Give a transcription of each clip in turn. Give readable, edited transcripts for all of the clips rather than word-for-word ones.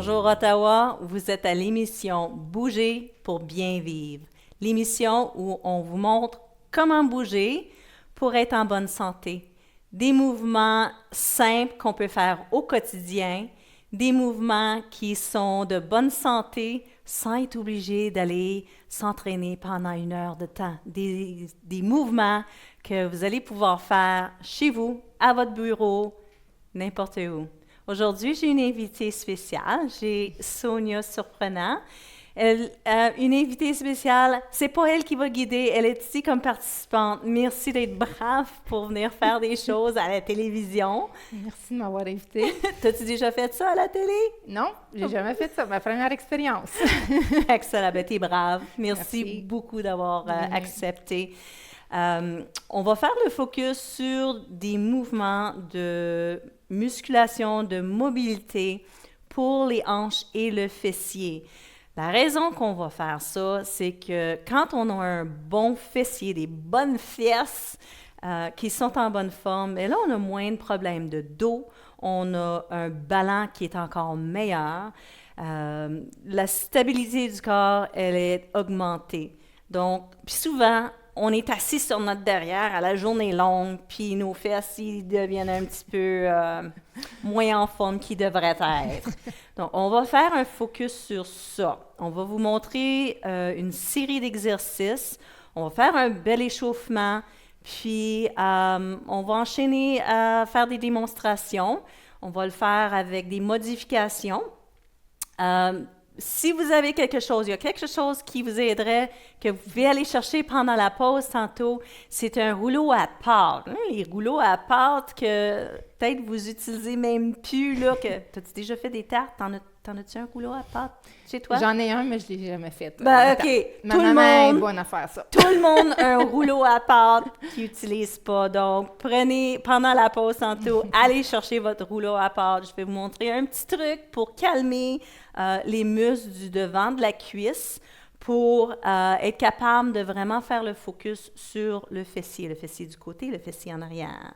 Bonjour Ottawa, vous êtes à l'émission Bouger pour bien vivre. L'émission où on vous montre comment bouger pour être en bonne santé. Des mouvements simples qu'on peut faire au quotidien, des mouvements qui sont de bonne santé sans être obligé d'aller s'entraîner pendant 1 heure de temps. Des mouvements que vous allez pouvoir faire chez vous, à votre bureau, n'importe où. Aujourd'hui, j'ai une invitée spéciale. J'ai Sonia Surprenant. Une invitée spéciale, c'est pas elle qui va guider, elle est ici comme participante. Merci d'être brave pour venir faire des choses à la télévision. Merci de m'avoir invitée. T'as-tu déjà fait ça à la télé? Non, j'ai jamais fait ça. Ma première expérience. Excellent, ben t'es brave. Merci beaucoup d'avoir accepté. On va faire le focus sur des mouvements de musculation, de mobilité pour les hanches et le fessier. La raison qu'on va faire ça, c'est que quand on a un bon fessier, des bonnes fesses qui sont en bonne forme, et là, on a moins de problèmes de dos, on a un ballon qui est encore meilleur, la stabilité du corps, elle est augmentée. Donc, puis souvent, on est assis sur notre derrière à la journée longue, puis nos fesses, ils deviennent un petit peu moins en forme qu'ils devraient être. Donc, on va faire un focus sur ça. On va vous montrer une série d'exercices. On va faire un bel échauffement, puis on va enchaîner à faire des démonstrations. On va le faire avec des modifications. Si vous avez quelque chose, il y a quelque chose qui vous aiderait, que vous pouvez aller chercher pendant la pause tantôt, c'est un rouleau à pâte. Les rouleaux à pâte que peut-être vous utilisez même plus, là, que... T'as-tu déjà fait des tartes? T'en as-tu un rouleau à pâte chez toi? J'en ai un, mais je ne l'ai jamais fait. Ben, OK. Ma maman est bonne à faire ça. Tout le monde a un rouleau à pâte qu'il n'utilise pas. Donc, prenez, pendant la pause tantôt, allez chercher votre rouleau à pâte. Je vais vous montrer un petit truc pour calmer les muscles du devant de la cuisse pour être capable de vraiment faire le focus sur le fessier du côté, le fessier en arrière.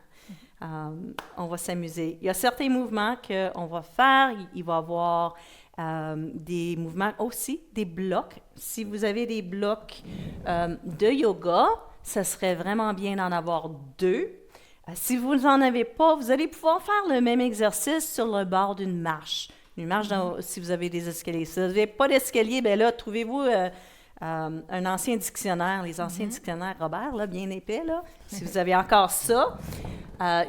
On va s'amuser. Il y a certains mouvements qu'on va faire. Il va y avoir des mouvements aussi, des blocs. Si vous avez des blocs de yoga, ce serait vraiment bien d'en avoir 2. Si vous n'en avez pas, vous allez pouvoir faire le même exercice sur le bord d'une marche. Une marche, si vous avez des escaliers. Si vous n'avez pas d'escalier, bien là, trouvez-vous un ancien dictionnaire, les anciens dictionnaires Robert, là, bien épais, là, si vous avez encore ça.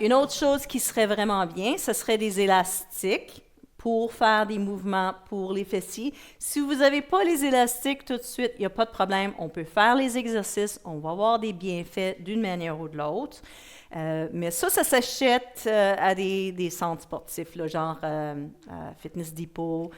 Une autre chose qui serait vraiment bien, ce serait des élastiques pour faire des mouvements pour les fessiers. Si vous n'avez pas les élastiques tout de suite, il n'y a pas de problème. On peut faire les exercices, on va avoir des bienfaits d'une manière ou de l'autre. Mais ça s'achète à des centres sportifs, là, genre Fitness Depot.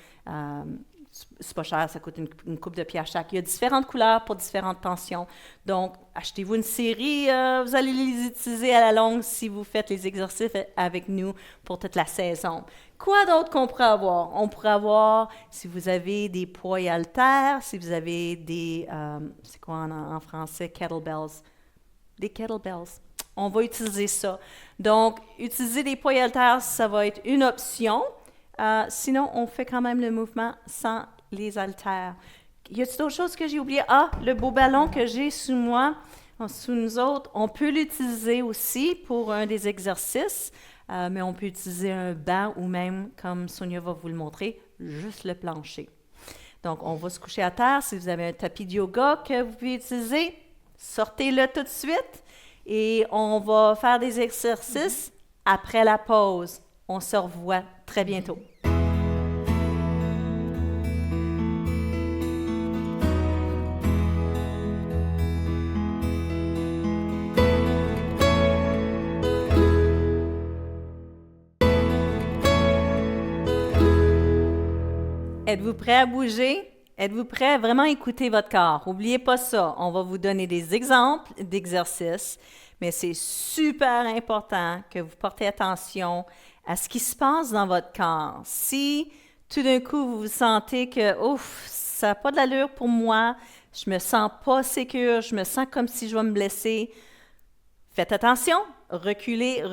C'est pas cher, ça coûte une couple de pieds à chaque. Il y a différentes couleurs pour différentes tensions. Donc, achetez-vous une série, vous allez les utiliser à la longue si vous faites les exercices avec nous pour toute la saison. Quoi d'autre qu'on pourrait avoir? On pourrait avoir, si vous avez des poids et haltères, si vous avez des, c'est quoi en français, kettlebells? Des kettlebells. On va utiliser ça. Donc, utiliser des poids et haltères, ça va être une option. Sinon, on fait quand même le mouvement sans les haltères. Y a-t-il d'autres choses que j'ai oubliées? Ah, le beau ballon que j'ai sous moi, sous nous autres, on peut l'utiliser aussi pour un des exercices, mais on peut utiliser un banc ou même, comme Sonia va vous le montrer, juste le plancher. Donc, on va se coucher à terre. Si vous avez un tapis de yoga que vous pouvez utiliser, sortez-le tout de suite et on va faire des exercices après la pause. On se revoit très bientôt. Êtes-vous prêt à bouger? Êtes-vous prêt à vraiment écouter votre corps? N'oubliez pas ça. On va vous donner des exemples d'exercices, mais c'est super important que vous portez attention à ce qui se passe dans votre corps. Si tout d'un coup vous vous sentez que ouf, ça n'a pas de l'allure pour moi, je me sens pas sécure, je me sens comme si je vais me blesser, faites attention, reculez,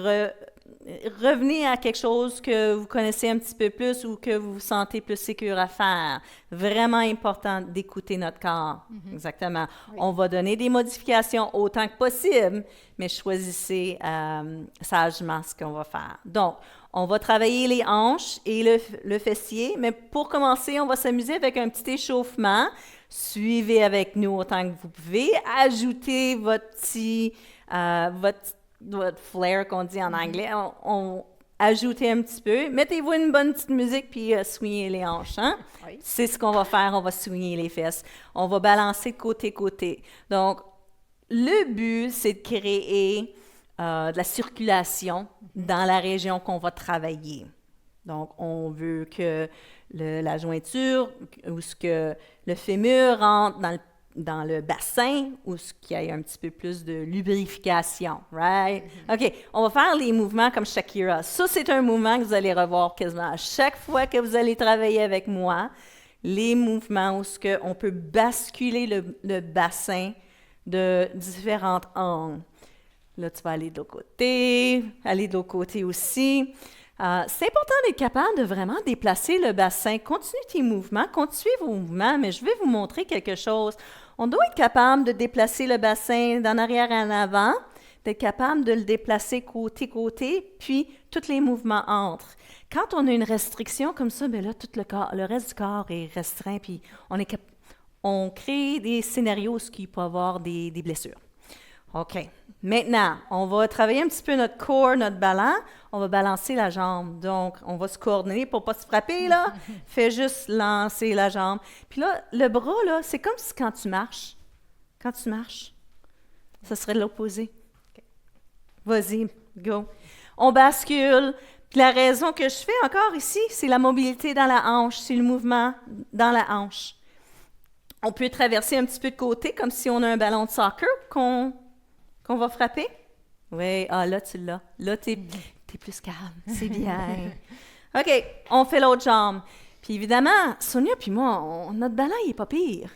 revenez à quelque chose que vous connaissez un petit peu plus ou que vous vous sentez plus sécure à faire. Vraiment important d'écouter notre corps. Exactement. Oui. On va donner des modifications autant que possible, mais choisissez sagement ce qu'on va faire. Donc, on va travailler les hanches et le fessier, mais pour commencer, on va s'amuser avec un petit échauffement. Suivez avec nous autant que vous pouvez. Ajoutez votre petit, votre flair qu'on dit en anglais. Ajoutez un petit peu. Mettez-vous une bonne petite musique puis swingez les hanches. Hein? Oui. C'est ce qu'on va faire. On va swinger les fesses. On va balancer de côté-côté. Donc, le but, c'est de créer de la circulation dans la région qu'on va travailler. Donc, on veut que la jointure ou ce que le fémur rentre dans le bassin ou ce qu'il y ait un petit peu plus de lubrification, right? OK, on va faire les mouvements comme Shakira. Ça, c'est un mouvement que vous allez revoir quasiment à chaque fois que vous allez travailler avec moi. Les mouvements où on peut basculer le bassin de différents angles. Là, tu vas aller de l'autre côté, aller de l'autre côté aussi. C'est important d'être capable de vraiment déplacer le bassin. Continue tes mouvements, continuez vos mouvements, mais je vais vous montrer quelque chose. On doit être capable de déplacer le bassin d'en arrière en avant, d'être capable de le déplacer côté-côté, puis tous les mouvements entrent. Quand on a une restriction comme ça, bien là, tout le reste du corps est restreint, puis on crée des scénarios où il peut y avoir des blessures. OK. Maintenant, on va travailler un petit peu notre corps, notre ballon. On va balancer la jambe. Donc, on va se coordonner pour ne pas se frapper, là. Fais juste lancer la jambe. Puis là, le bras, là, c'est comme si quand tu marches. Quand tu marches, ça serait l'opposé. OK. Vas-y, go. On bascule. Puis la raison que je fais encore ici, c'est la mobilité dans la hanche. C'est le mouvement dans la hanche. On peut traverser un petit peu de côté, comme si on a un ballon de soccer qu'on va frapper. Oui, là, tu l'as. Là, t'es plus calme. C'est bien. OK, on fait l'autre jambe. Puis évidemment, Sonia puis moi, notre ballon, il n'est pas pire.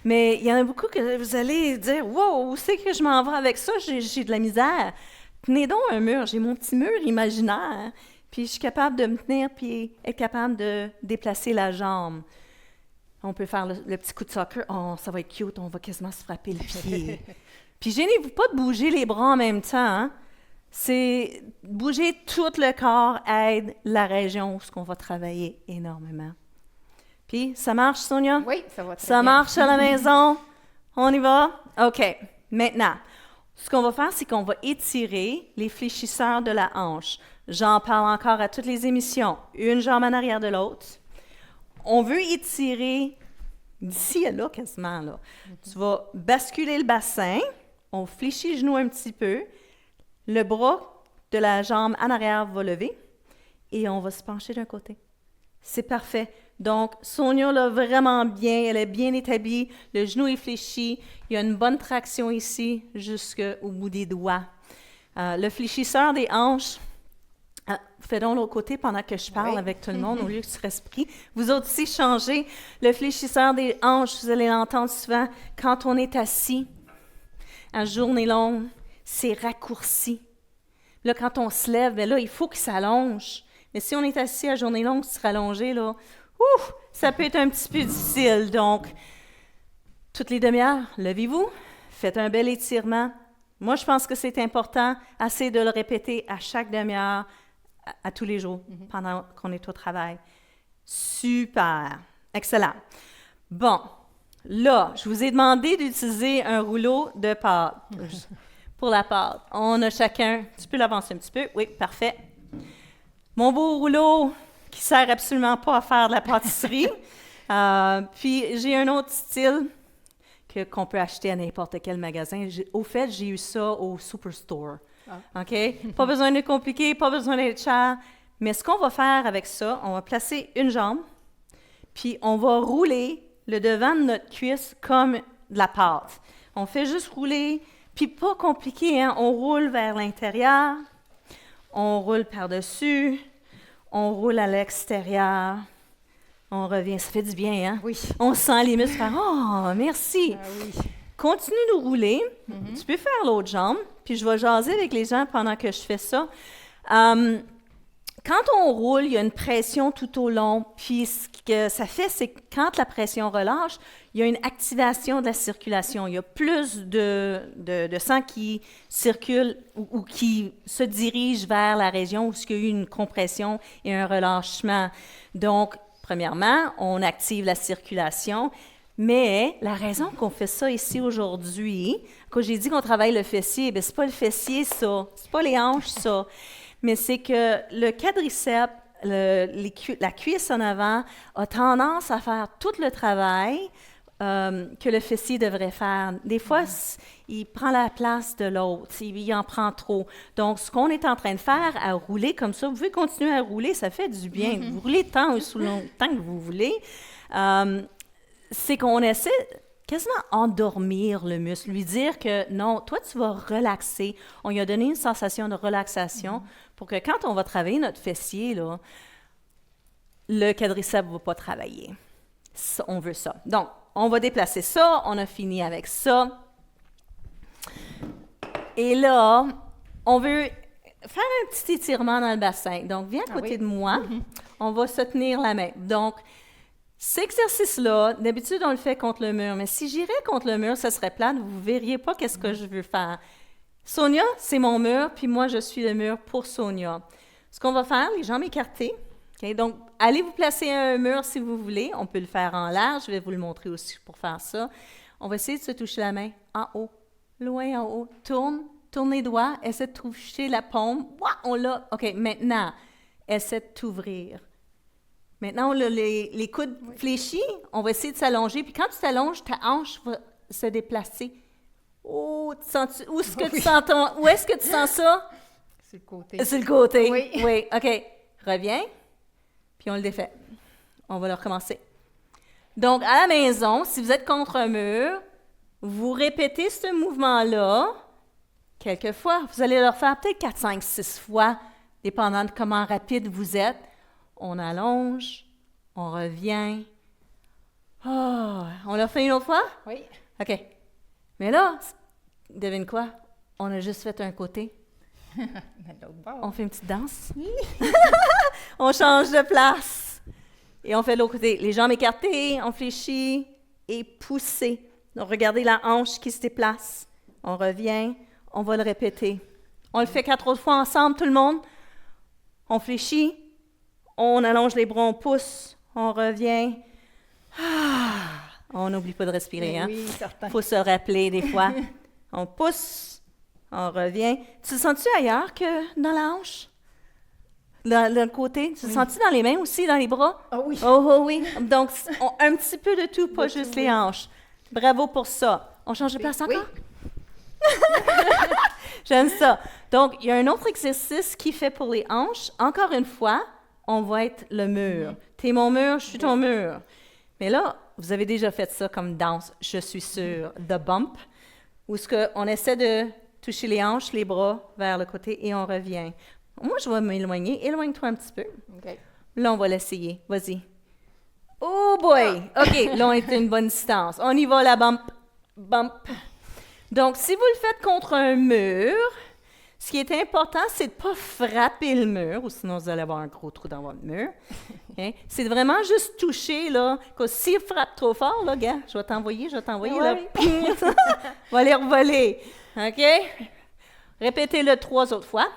Mais il y en a beaucoup que vous allez dire « Wow, où c'est que je m'en vais avec ça? J'ai de la misère. » Tenez donc un mur. J'ai mon petit mur imaginaire. Puis je suis capable de me tenir puis être capable de déplacer la jambe. On peut faire le petit coup de soccer. Oh, ça va être cute. On va quasiment se frapper le pied. Puis gênez-vous pas de bouger les bras en même temps. Hein? C'est bouger tout le corps aide la région où on va travailler énormément. Puis, ça marche, Sonia? Oui, ça va très Ça bien. marche à la maison? On y va? OK. Maintenant, ce qu'on va faire, c'est qu'on va étirer les fléchisseurs de la hanche. J'en parle encore à toutes les émissions. Une jambe en arrière de l'autre. On veut étirer d'ici à là, quasiment. Là. Tu vas basculer le bassin. On fléchit le genou un petit peu. Le bras de la jambe en arrière va lever et on va se pencher d'un côté. C'est parfait. Donc, Sonia l'a vraiment bien. Elle est bien établie. Le genou est fléchi. Il y a une bonne traction ici jusqu'au bout des doigts. Le fléchisseur des hanches, fais donc l'autre côté pendant que je parle avec tout le monde au lieu que tu restes pris. Vous autres aussi, changez. Le fléchisseur des hanches, vous allez l'entendre souvent quand on est assis. En journée longue, c'est raccourci. Là, quand on se lève, bien là, il faut qu'il s'allonge. Mais si on est assis à journée longue, se rallonger, là, ça peut être un petit peu difficile. Donc, toutes les demi-heures, levez-vous, faites un bel étirement. Moi, je pense que c'est important, assez de le répéter à chaque demi-heure, à tous les jours, pendant qu'on est au travail. Super! Excellent. Bon. Là, je vous ai demandé d'utiliser un rouleau de pâte pour la pâte. On a chacun, tu peux l'avancer un petit peu, oui, parfait. Mon beau rouleau qui sert absolument pas à faire de la pâtisserie. Puis j'ai un autre style qu'on peut acheter à n'importe quel magasin. Au fait, j'ai eu ça au Superstore. OK? Pas besoin de compliquer, pas besoin d'être cher. Mais ce qu'on va faire avec ça, on va placer une jambe, puis on va rouler le devant de notre cuisse comme de la pâte. On fait juste rouler, puis pas compliqué, hein? On roule vers l'intérieur, on roule par-dessus, on roule à l'extérieur, on revient. Ça fait du bien, hein? Oui. On sent les muscles faire « Oh, merci! Oui. » Continue de rouler. Tu peux faire l'autre jambe, puis je vais jaser avec les gens pendant que je fais ça. Quand on roule, il y a une pression tout au long, puis ce que ça fait, c'est que quand la pression relâche, il y a une activation de la circulation. Il y a plus de sang qui circule ou qui se dirige vers la région où il y a eu une compression et un relâchement. Donc, premièrement, on active la circulation, mais la raison qu'on fait ça ici aujourd'hui, quand j'ai dit qu'on travaille le fessier, bien, c'est pas le fessier, ça. C'est pas les hanches, ça. Mais c'est que le quadriceps, la cuisse en avant, a tendance à faire tout le travail que le fessier devrait faire. Des fois, il prend la place de l'autre, il en prend trop. Donc, ce qu'on est en train de faire, à rouler comme ça, vous pouvez continuer à rouler, ça fait du bien. Vous roulez tant ou sous longtemps que vous voulez. C'est qu'on essaie quasiment endormir le muscle, lui dire que non, toi, tu vas relaxer. On lui a donné une sensation de relaxation pour que quand on va travailler notre fessier, là, le quadriceps ne va pas travailler. Ça, on veut ça. Donc, on va déplacer ça. On a fini avec ça. Et là, on veut faire un petit étirement dans le bassin. Donc, viens à côté de moi. On va se tenir la main. Donc, cet exercice-là, d'habitude, on le fait contre le mur. Mais si j'irais contre le mur, ça serait plate. Vous ne verriez pas qu'est-ce que je veux faire. Sonia, c'est mon mur, puis moi, je suis le mur pour Sonia. Ce qu'on va faire, les jambes écartées. Okay? Donc, allez vous placer un mur si vous voulez. On peut le faire en l'air. Je vais vous le montrer aussi pour faire ça. On va essayer de se toucher la main en haut, loin en haut. Tourne les doigts. Essaie de toucher la paume. Ouah, on l'a. OK, maintenant, essaie de t'ouvrir. Maintenant, on a les coudes fléchis, on va essayer de s'allonger. Puis quand tu t'allonges, ta hanche va se déplacer. Oh, où est-ce que tu sens ça? Sur le côté. Sur le côté. Oui. OK. Reviens. Puis on le défait. On va le recommencer. Donc, à la maison, si vous êtes contre un mur, vous répétez ce mouvement-là quelques fois. Vous allez le faire peut-être 4, 5, 6 fois, dépendant de comment rapide vous êtes. On allonge, on revient. Oh, on l'a fait une autre fois? Oui. OK. Mais là, devine quoi? On a juste fait un côté. On fait une petite danse. On change de place. Et on fait l'autre côté. Les jambes écartées, on fléchit et poussé. Donc, regardez la hanche qui se déplace. On revient, on va le répéter. On le fait 4 autres fois ensemble, tout le monde. On fléchit. On allonge les bras, on pousse, on revient. On n'oublie pas de respirer, hein? Oui, certain. Il faut se rappeler des fois. On pousse, on revient. Tu te sens-tu ailleurs que dans la hanche? Dans le côté? Tu te sens-tu dans les mains aussi, dans les bras? Ah oui. Oh oui. Donc, un petit peu de tout, pas juste les hanches. Bravo pour ça. On change de place encore? Oui. J'aime ça. Donc, il y a un autre exercice qui fait pour les hanches. Encore une fois, on va être le mur. T'es mon mur, je suis ton mur. Mais là, vous avez déjà fait ça comme danse, je suis sûre, the bump, où on essaie de toucher les hanches, les bras vers le côté et on revient. Moi, je vais m'éloigner. Éloigne-toi un petit peu. OK. Là, on va l'essayer. Vas-y. Oh boy! OK, là, on est à une bonne distance. On y va, la bump. Bump. Donc, si vous le faites contre un mur, ce qui est important, c'est de ne pas frapper le mur, ou sinon vous allez avoir un gros trou dans votre mur. Okay? C'est de vraiment juste toucher, là. S'il frappe trop fort, là, gars, je vais t'envoyer, là. Va aller revoler. OK? Répétez-le 3 autres fois.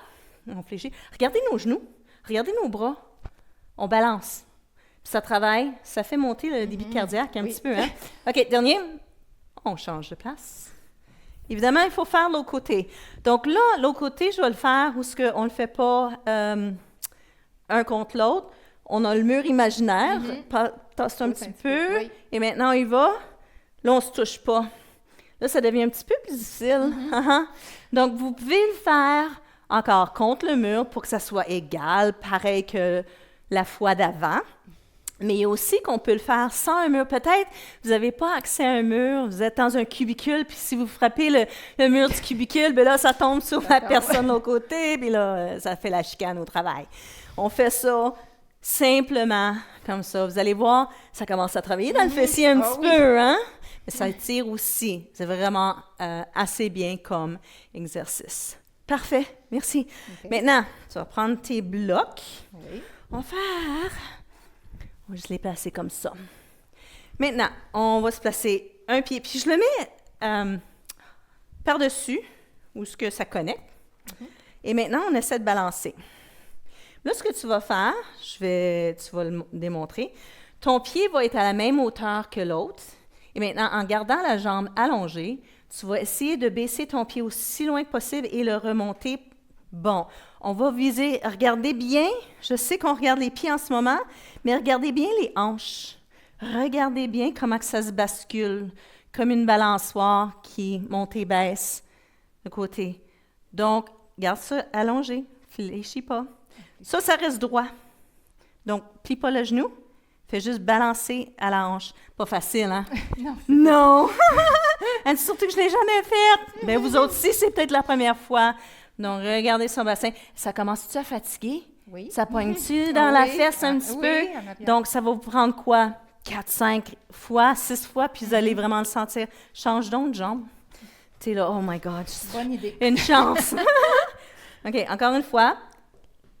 On fléchit. Regardez nos genoux. Regardez nos bras. On balance. Puis ça travaille. Ça fait monter le débit cardiaque un petit peu, hein? OK, dernier. On change de place. Évidemment, il faut faire l'autre côté. Donc là, l'autre côté, je vais le faire où on ne le fait pas un contre l'autre. On a le mur imaginaire, tasse un petit peu, et maintenant il va. Là, on ne se touche pas. Là, ça devient un petit peu plus difficile. Donc, vous pouvez le faire encore contre le mur pour que ça soit égal, pareil que la fois d'avant. Mais il y a aussi qu'on peut le faire sans un mur. Peut-être vous n'avez pas accès à un mur, vous êtes dans un cubicule, puis si vous frappez le mur du cubicule, bien là, ça tombe sur la personne au côté, puis là, ça fait la chicane au travail. On fait ça simplement comme ça. Vous allez voir, ça commence à travailler dans le fessier un petit peu, hein? Mais ça tire aussi. C'est vraiment assez bien comme exercice. Parfait, merci. OK. Maintenant, tu vas prendre tes blocs. Oui. On va faire... On va juste les placer comme ça. Maintenant, on va se placer un pied. Puis je le mets par-dessus, où ce que ça connecte. Et maintenant, on essaie de balancer. Là, ce que tu vas faire, tu vas le démontrer. Ton pied va être à la même hauteur que l'autre. Et maintenant, en gardant la jambe allongée, tu vas essayer de baisser ton pied aussi loin que possible et le remonter. Bon, on va viser, regardez bien, je sais qu'on regarde les pieds en ce moment, mais regardez bien les hanches. Regardez bien comment que ça se bascule, comme une balançoire qui monte et baisse de côté. Donc, garde ça allongé, fléchis pas. Ça reste droit. Donc, plie pas le genou, fais juste balancer à la hanche. Pas facile, hein? Non. Non! Surtout que je ne l'ai jamais fait. Mais vous autres aussi, c'est peut-être la première fois. Donc, regardez son bassin. Ça commence-tu à fatiguer? Oui. Ça pogne-tu dans la Oui. fesse un petit Oui, peu? en arrière. Donc, ça va vous prendre quoi? 4, 5 fois, 6 fois, puis vous allez vraiment le sentir. Change donc de jambe. Tu es là, oh my God, Bonne idée. une chance. OK, encore une fois.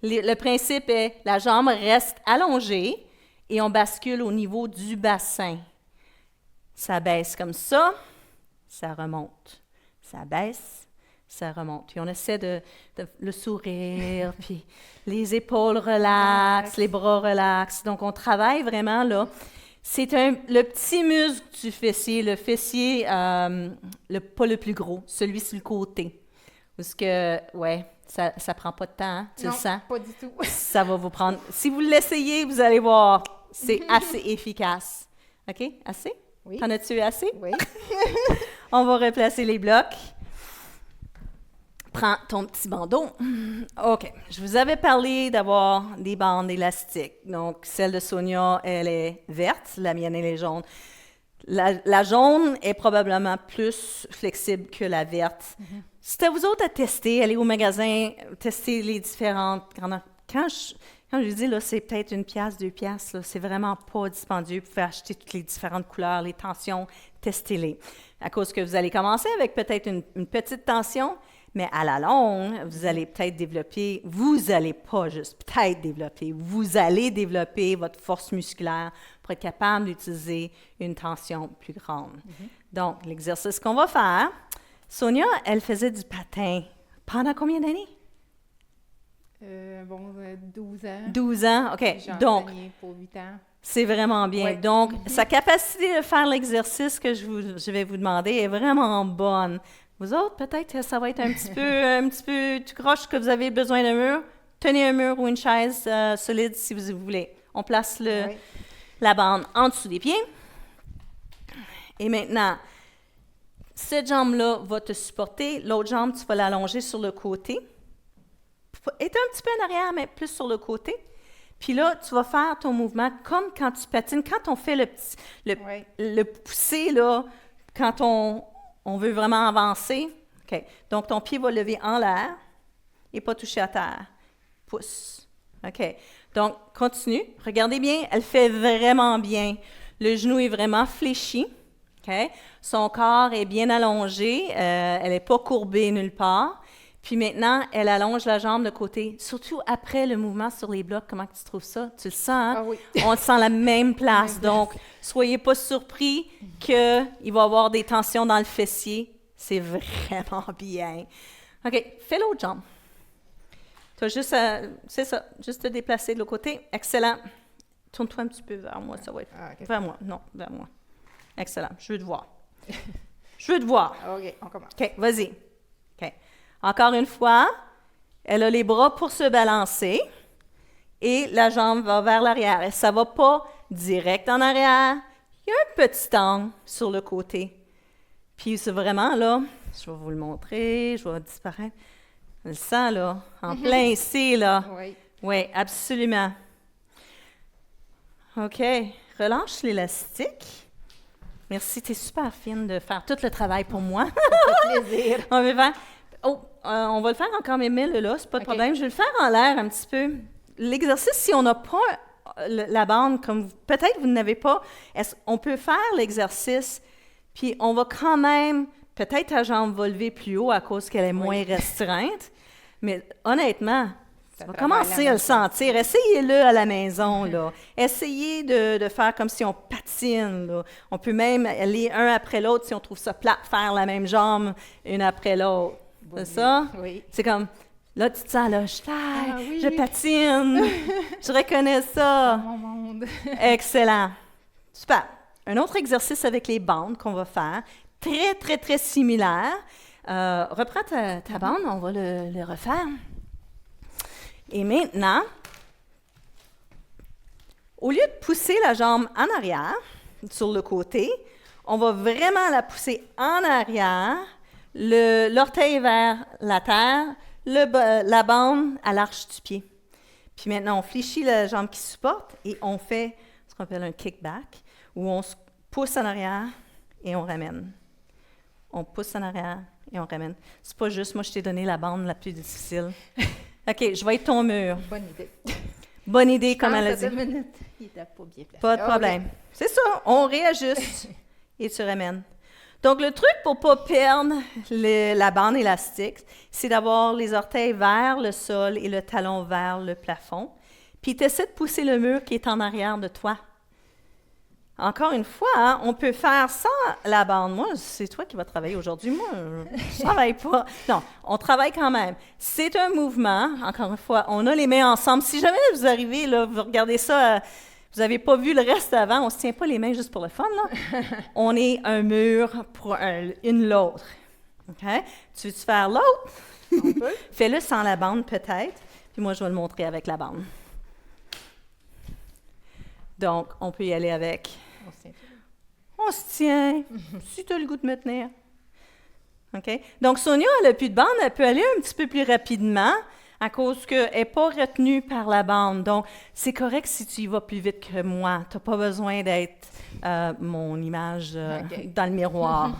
Le principe est, la jambe reste allongée et on bascule au niveau du bassin. Ça baisse comme ça, ça remonte. Ça baisse, ça remonte. Puis on essaie de le sourire, puis les épaules relaxent, les bras relaxent. Donc, on travaille vraiment là. C'est le petit muscle du fessier, le fessier, pas le plus gros, celui sur le côté. Parce que, ouais, ça prend pas de temps, hein, tu Non, le sens? pas du tout. Ça va vous prendre. Si vous l'essayez, vous allez voir, c'est assez efficace. OK? Assez? Oui. T'en as-tu assez? Oui. On va replacer les blocs. Prends ton petit bandeau. OK. Je vous avais parlé d'avoir des bandes élastiques. Donc, celle de Sonia, elle est verte. La mienne, elle est jaune. La jaune est probablement plus flexible que la verte. C'était vous autres à tester, aller au magasin, tester les différentes. Quand je dis, là, c'est peut-être 1 piastre, 2 piastres, là, c'est vraiment pas dispendieux. Vous pouvez acheter toutes les différentes couleurs, les tensions, testez-les. À cause que vous allez commencer avec peut-être une petite tension, mais à la longue, vous allez peut-être développer, vous allez pas juste peut-être développer, vous allez développer votre force musculaire pour être capable d'utiliser une tension plus grande. Donc, l'exercice qu'on va faire, Sonia, elle faisait du patin pendant combien d'années? 12 ans. 12 ans, OK. J'ai Donc, enseigné pour 8 ans. c'est vraiment bien. Ouais. Donc, sa capacité de faire l'exercice que je vais vous demander est vraiment bonne. Vous autres, peut-être que ça va être un petit peu tout croche que vous avez besoin d'un mur. Tenez un mur ou une chaise solide si vous voulez. On place Oui. la bande en dessous des pieds. Et maintenant, cette jambe-là va te supporter. L'autre jambe, tu vas l'allonger sur le côté. Est un petit peu en arrière, mais plus sur le côté. Puis là, tu vas faire ton mouvement comme quand tu patines. Quand on fait Oui. le pousser, là, quand on veut vraiment avancer. OK. Donc, ton pied va lever en l'air et pas toucher à terre. Pousse. OK. Donc, continue. Regardez bien. Elle fait vraiment bien. Le genou est vraiment fléchi. OK. Son corps est bien allongé. Elle n'est pas courbée nulle part. Puis maintenant, elle allonge la jambe de côté. Surtout après le mouvement sur les blocs. Comment tu trouves ça? Tu le sens, hein? Ah oui. On le sent à la même place. Donc, soyez pas surpris qu'il va y avoir des tensions dans le fessier. C'est vraiment bien. OK, fais l'autre jambe. Tu as juste c'est ça, juste te déplacer de l'autre côté. Excellent. Tourne-toi un petit peu vers moi, ça va être. Ah, OK. Vers moi, non, vers moi. Excellent, je veux te voir. Je veux te voir. OK, on commence. OK, vas-y. OK. Encore une fois, elle a les bras pour se balancer et la jambe va vers l'arrière. Et ça ne va pas direct en arrière. Il y a un petit angle sur le côté. Puis c'est vraiment là, je vais vous le montrer, je vais disparaître. On le sent là, en plein ici là. Oui. Oui, absolument. OK, relâche l'élastique. Merci, tu es super fine de faire tout le travail pour moi. Ça fait plaisir. On va faire... on va le faire encore mes là, c'est pas de OK. problème. Je vais le faire en l'air un petit peu. L'exercice, si on n'a pas la bande, comme peut-être vous n'avez pas, on peut faire l'exercice, puis on va quand même, peut-être ta jambe va lever plus haut à cause qu'elle est moins restreinte, Mais honnêtement, Ça tu vas travaille commencer la à le même sentir. Essayez-le à la maison, là. Essayez de faire comme si on patine, là. On peut même aller un après l'autre si on trouve ça plate, faire la même jambe une après l'autre. C'est ça? Oui. C'est comme, là, tu te sens, là, Ah oui. je patine, je reconnais Dans ça. mon monde. Excellent. Super. Un autre exercice avec les bandes qu'on va faire, très, très, très similaire. Reprends ta bande, on va le refaire. Et maintenant, au lieu de pousser la jambe en arrière, sur le côté, on va vraiment la pousser en arrière, l'orteil vers la terre, la bande à l'arche du pied. Puis maintenant, on fléchit la jambe qui supporte et on fait ce qu'on appelle un kickback, où on se pousse en arrière et on ramène. On pousse en arrière et on ramène. C'est pas juste, moi, je t'ai donné la bande la plus difficile. OK, je vais être ton mur. Bonne idée. Bonne idée, comme elle a À dit. 2 minutes, il n'était pas bien placé. Pas de problème. C'est ça, on réajuste et tu ramènes. Donc, le truc pour ne pas perdre la bande élastique, c'est d'avoir les orteils vers le sol et le talon vers le plafond. Puis, tu essaies de pousser le mur qui est en arrière de toi. Encore une fois, hein, on peut faire sans la bande. Moi, c'est toi qui vas travailler aujourd'hui. Moi, je ne travaille pas. Non, on travaille quand même. C'est un mouvement. Encore une fois, on a les mains ensemble. Si jamais vous arrivez, là, vous regardez ça, vous n'avez pas vu le reste avant, on ne se tient pas les mains juste pour le fun, là. On est un mur pour une l'autre. OK? Tu veux-tu faire l'autre? On peut. Fais-le sans la bande, peut-être. Puis moi, je vais le montrer avec la bande. Donc, on peut y aller avec. On se tient. On se tient, si tu as le goût de me tenir. OK? Donc, Sonia, elle n'a plus de bande, elle peut aller un petit peu plus rapidement à cause qu'elle n'est pas retenue par la bande. Donc, c'est correct si tu y vas plus vite que moi. Tu n'as pas besoin d'être mon image OK. dans le miroir.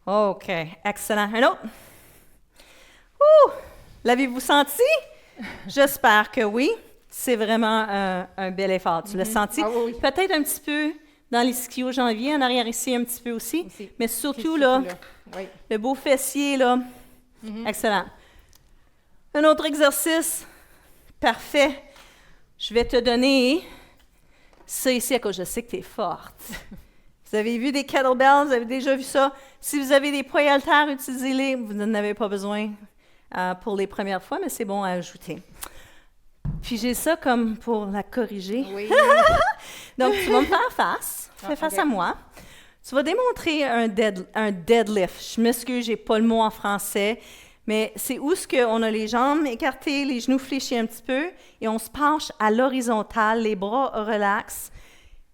OK, excellent. Un autre? Ouh! L'avez-vous senti? J'espère que oui. C'est vraiment un bel effort. Tu l'as senti? Ah oui. Peut-être un petit peu dans l'ischio-jambier, en arrière ici un petit peu aussi. Mais surtout, là, Oui. le beau fessier, là. Excellent. Un autre exercice. Parfait. Je vais te donner ça ici, à cause je sais que tu es forte. Vous avez vu des kettlebells? Vous avez déjà vu ça? Si vous avez des poids haltères, utilisez-les. Vous n'en avez pas besoin pour les premières fois, mais c'est bon à ajouter. Puis j'ai ça comme pour la corriger. Oui. Donc, tu vas me faire face. Fais face OK. à moi. Tu vas démontrer un deadlift. Je m'excuse, j'ai pas le mot en français, mais c'est où ce qu'on a les jambes écartées, les genoux fléchis un petit peu, et on se penche à l'horizontale, les bras relax.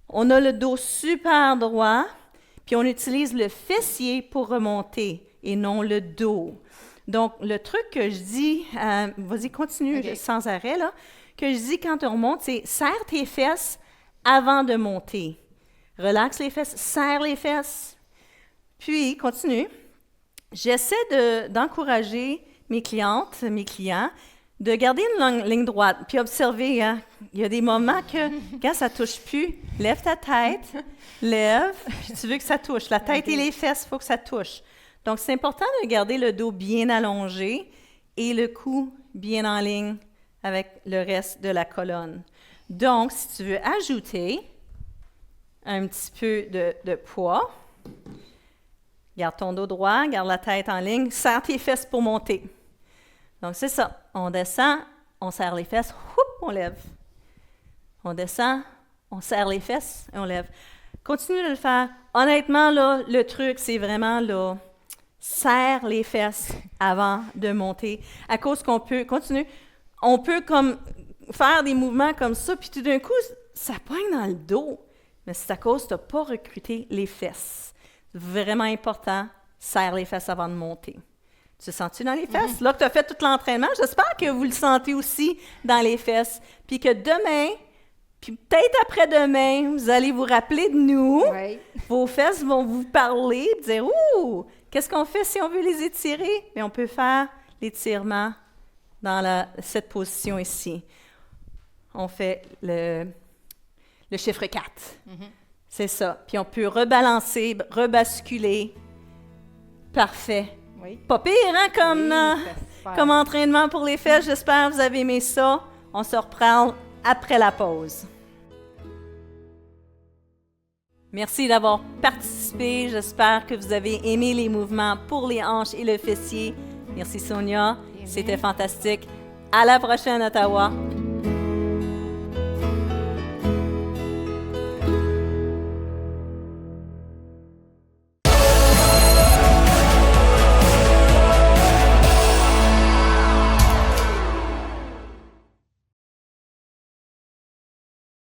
On a le dos super droit, puis on utilise le fessier pour remonter et non le dos. Donc, le truc que je dis, vas-y, continue OK. sans arrêt, là, que je dis quand on remonte, c'est serre tes fesses avant de monter. Relaxe les fesses, serre les fesses. Puis, continue. J'essaie d'encourager mes clientes, mes clients, de garder une ligne droite, puis observer. Hein, il y a des moments que, quand ça ne touche plus, lève ta tête, lève, puis tu veux que ça touche. La tête et les fesses, il faut que ça touche. Donc, c'est important de garder le dos bien allongé et le cou bien en ligne avec le reste de la colonne. Donc, si tu veux ajouter un petit peu de poids, garde ton dos droit, garde la tête en ligne, serre tes fesses pour monter. Donc, c'est ça. On descend, on serre les fesses, on lève. On descend, on serre les fesses et on lève. Continue de le faire. Honnêtement, là, le truc, c'est vraiment là, serre les fesses avant de monter. À cause qu'on peut, continue, on peut comme faire des mouvements comme ça, puis tout d'un coup, ça poigne dans le dos. Mais c'est à cause que tu n'as pas recruté les fesses. Vraiment important, serre les fesses avant de monter. Tu te sens-tu dans les fesses? Là que tu as fait tout l'entraînement, j'espère que vous le sentez aussi dans les fesses. Puis que demain, puis peut-être après-demain, vous allez vous rappeler de nous. Oui. Vos fesses vont vous parler, dire « Ouh, qu'est-ce qu'on fait si on veut les étirer? » Mais on peut faire l'étirement dans cette position ici. On fait le chiffre 4. C'est ça. Puis on peut rebalancer, rebasculer. Parfait. Oui. Pas pire, hein, comme... Oui, c'est super comme entraînement pour les fesses. J'espère que vous avez aimé ça. On se reprend après la pause. Merci d'avoir participé. J'espère que vous avez aimé les mouvements pour les hanches et le fessier. Merci Sonia. C'était fantastique. À la prochaine, Ottawa.